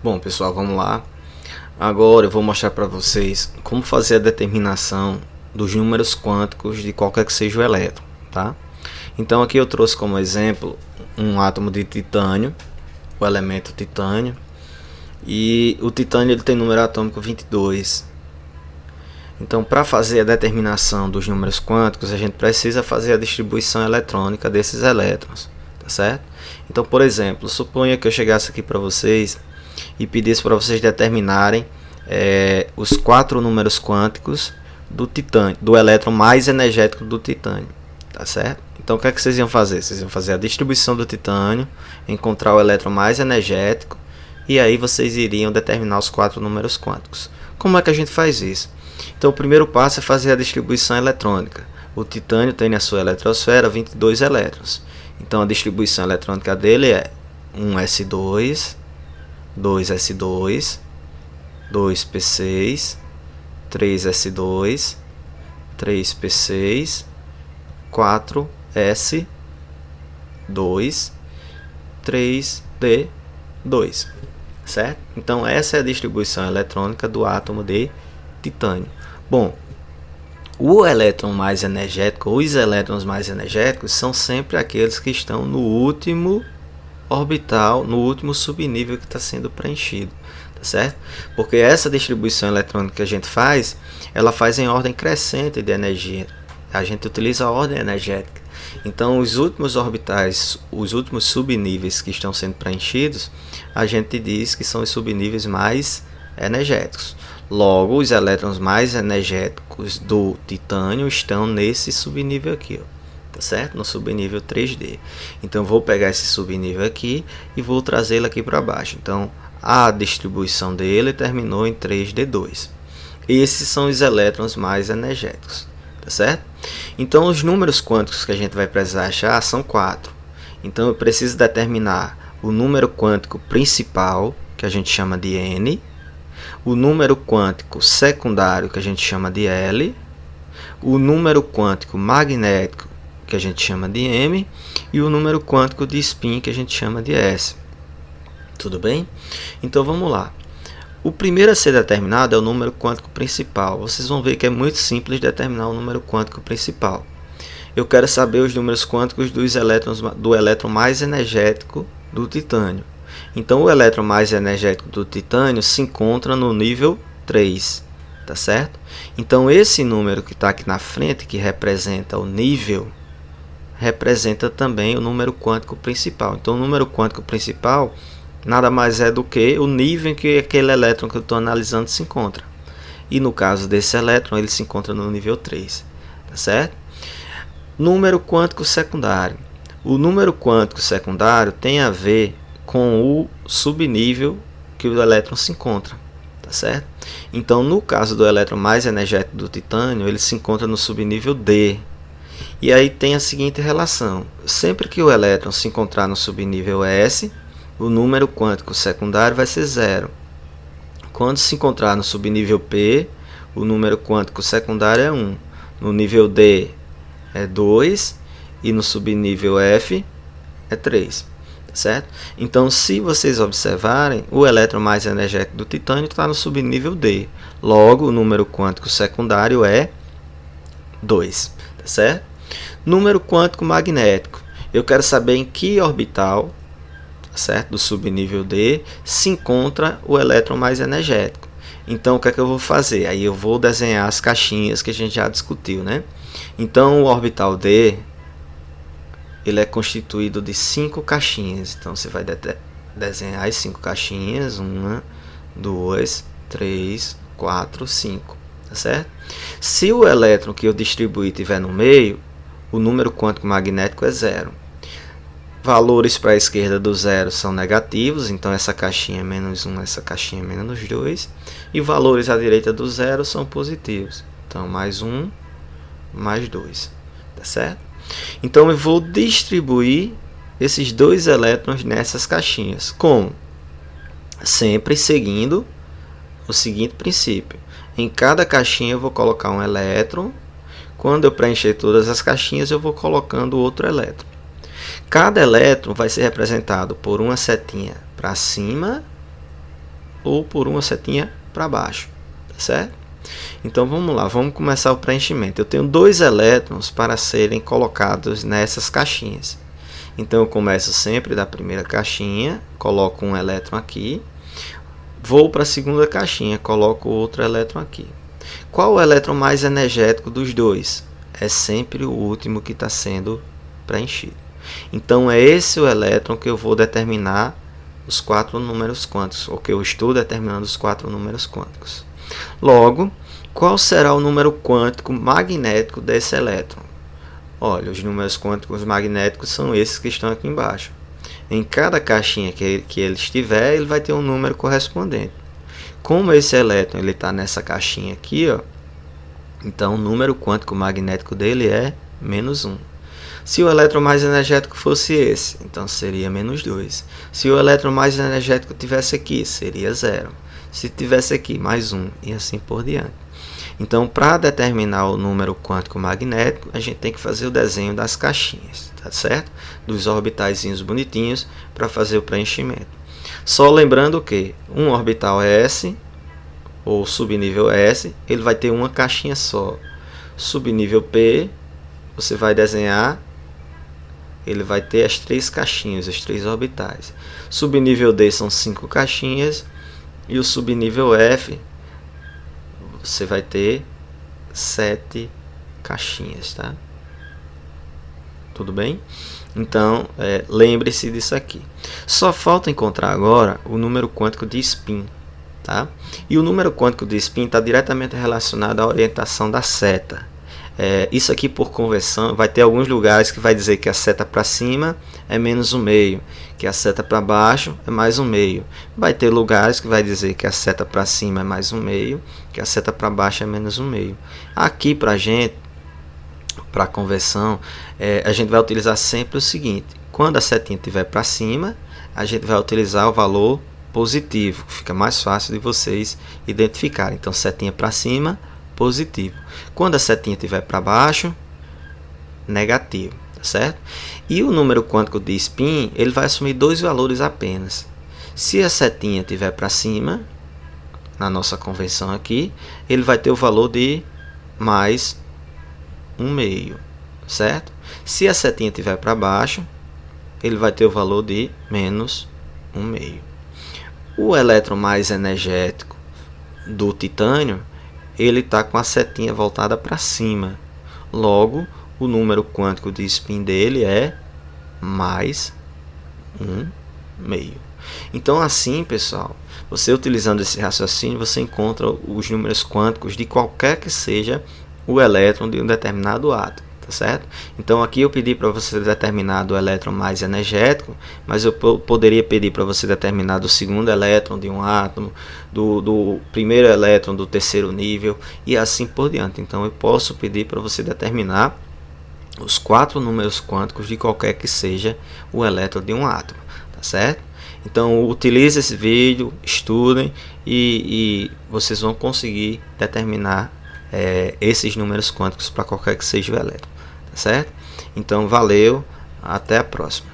Bom, pessoal, vamos lá. Agora eu vou mostrar para vocês como fazer a determinação dos números quânticos de qualquer que seja o elétron, tá? Então aqui eu trouxe como exemplo um átomo de titânio, o elemento titânio, e o titânio ele tem número atômico 22. Então, para fazer a determinação dos números quânticos, a gente precisa fazer a distribuição eletrônica desses elétrons, tá certo? Então, por exemplo, suponha que eu chegasse aqui para vocês e pedisse para vocês determinarem os 4 números quânticos do titânio, do elétron mais energético do titânio, tá certo? Então, o que é que vocês iam fazer? Vocês iam fazer a distribuição do titânio, encontrar o elétron mais energético, e aí vocês iriam determinar os 4 números quânticos. Como é que a gente faz isso? Então, o primeiro passo é fazer a distribuição eletrônica. O titânio tem na sua eletrosfera 22 elétrons. Então, a distribuição eletrônica dele é 1s2, 2s2, 2p6, 3s2, 3p6, 4s2, 3d2, certo? Então, essa é a distribuição eletrônica do átomo de titânio. Bom, o elétron mais energético, os elétrons mais energéticos são sempre aqueles que estão no último orbital, no último subnível que está sendo preenchido, tá certo? Porque essa distribuição eletrônica que a gente faz, ela faz em ordem crescente de energia. A gente utiliza a ordem energética. Então, os últimos orbitais, os últimos subníveis que estão sendo preenchidos, a gente diz que são os subníveis mais energéticos. Logo, os elétrons mais energéticos do titânio estão nesse subnível aqui, ó, tá certo? No subnível 3D. Então, vou pegar esse subnível aqui e vou trazê-lo aqui para baixo. Então, a distribuição dele terminou em 3D2. Esses são os elétrons mais energéticos, tá certo? Então, os números quânticos que a gente vai precisar achar são 4. Então, eu preciso determinar o número quântico principal, que a gente chama de N, o número quântico secundário, que a gente chama de L, o número quântico magnético, que a gente chama de M, e o número quântico de spin, que a gente chama de S. Tudo bem? Então vamos lá. O primeiro a ser determinado é o número quântico principal. Vocês vão ver que é muito simples determinar o número quântico principal. Eu quero saber os números quânticos dos elétrons, do elétron mais energético do titânio. Então, o elétron mais energético do titânio se encontra no nível 3, tá certo? Então, esse número que está aqui na frente, que representa o nível, representa também o número quântico principal. Então, o número quântico principal nada mais é do que o nível em que aquele elétron que eu estou analisando se encontra. E no caso desse elétron, ele se encontra no nível 3, tá certo? Número quântico secundário. O número quântico secundário tem a ver com o subnível que o elétron se encontra, tá certo? Então, no caso do elétron mais energético do titânio, ele se encontra no subnível D. E aí tem a seguinte relação: sempre que o elétron se encontrar no subnível S, o número quântico secundário vai ser 0. Quando se encontrar no subnível P, o número quântico secundário é 1. No nível D é 2 e no subnível F é 3. Certo? Então, se vocês observarem, o elétron mais energético do titânio está no subnível D. Logo, o número quântico secundário é 2. Tá certo? Número quântico magnético. Eu quero saber em que orbital, tá certo, do subnível D se encontra o elétron mais energético. Então, o que é que eu vou fazer? Aí eu vou desenhar as caixinhas que a gente já discutiu, né? Então, o orbital D, ele é constituído de 5 caixinhas. Então, você vai desenhar as 5 caixinhas. 1, 2, 3, 4, 5. Tá certo? Se o elétron que eu distribuí estiver no meio, o número quântico magnético é 0. Valores para a esquerda do 0 são negativos. Então, essa caixinha é menos 1, essa caixinha é menos 2. E valores à direita do 0 são positivos. Então, mais 1, mais 2. Tá certo? Então, eu vou distribuir esses 2 elétrons nessas caixinhas. Como? Sempre seguindo o seguinte princípio. Em cada caixinha eu vou colocar um elétron. Quando eu preencher todas as caixinhas, eu vou colocando outro elétron. Cada elétron vai ser representado por uma setinha para cima ou por uma setinha para baixo, tá certo? Então vamos lá, vamos começar o preenchimento. Eu tenho 2 elétrons para serem colocados nessas caixinhas. Então eu começo sempre da primeira caixinha, coloco um elétron aqui, vou para a segunda caixinha, coloco outro elétron aqui. Qual o elétron mais energético dos dois? É sempre o último que está sendo preenchido. Então é esse o elétron que eu vou determinar os 4 números quânticos, ou que eu estou determinando os 4 números quânticos. Logo, qual será o número quântico magnético desse elétron? Olha, os números quânticos magnéticos são esses que estão aqui embaixo. Em cada caixinha que ele estiver, ele vai ter um número correspondente. Como esse elétron está nessa caixinha aqui, ó, então o número quântico magnético dele é -1. Se o elétron mais energético fosse esse, então seria -2. Se o elétron mais energético tivesse aqui, seria 0. Se tivesse aqui, mais 1, e assim por diante. Então, para determinar o número quântico magnético, a gente tem que fazer o desenho das caixinhas, tá certo? Dos orbitaizinhos bonitinhos para fazer o preenchimento. Só lembrando que um orbital S, ou subnível S, ele vai ter uma caixinha só. Subnível P, você vai desenhar, ele vai ter as 3 caixinhas, os 3 orbitais. Subnível D são 5 caixinhas, e o subnível F, você vai ter 7 caixinhas, tá? Tudo bem? Então, lembre-se disso aqui. Só falta encontrar agora o número quântico de spin, tá? E o número quântico de spin está diretamente relacionado à orientação da seta. Isso aqui, por convenção, vai ter alguns lugares que vai dizer que a seta para cima é -1/2, que a seta para baixo é +1/2. Vai ter lugares que vai dizer que a seta para cima é +1/2, que a seta para baixo é -1/2. Aqui para a gente, para a conversão, a gente vai utilizar sempre o seguinte: quando a setinha estiver para cima, a gente vai utilizar o valor positivo, fica mais fácil de vocês identificarem. Então, setinha para cima, positivo. Quando a setinha estiver para baixo, negativo, tá certo? E o número quântico de spin, ele vai assumir 2 valores apenas. Se a setinha estiver para cima, na nossa convenção aqui, ele vai ter o valor de +1/2, certo? Se a setinha estiver para baixo, ele vai ter o valor de -1/2. O elétron mais energético do titânio, ele está com a setinha voltada para cima. Logo, o número quântico de spin dele é +1/2. Então, assim, pessoal, você utilizando esse raciocínio, você encontra os números quânticos de qualquer que seja o elétron de um determinado átomo, tá certo? Então, aqui eu pedi para você determinar o elétron mais energético, mas eu poderia pedir para você determinar do segundo elétron de um átomo, do primeiro elétron do terceiro nível, e assim por diante. Então, eu posso pedir para você determinar os 4 números quânticos de qualquer que seja o elétron de um átomo, tá certo? Então, utilize esse vídeo, estudem e vocês vão conseguir determinar esses números quânticos para qualquer que seja o elétron, tá certo? Então, valeu, até a próxima.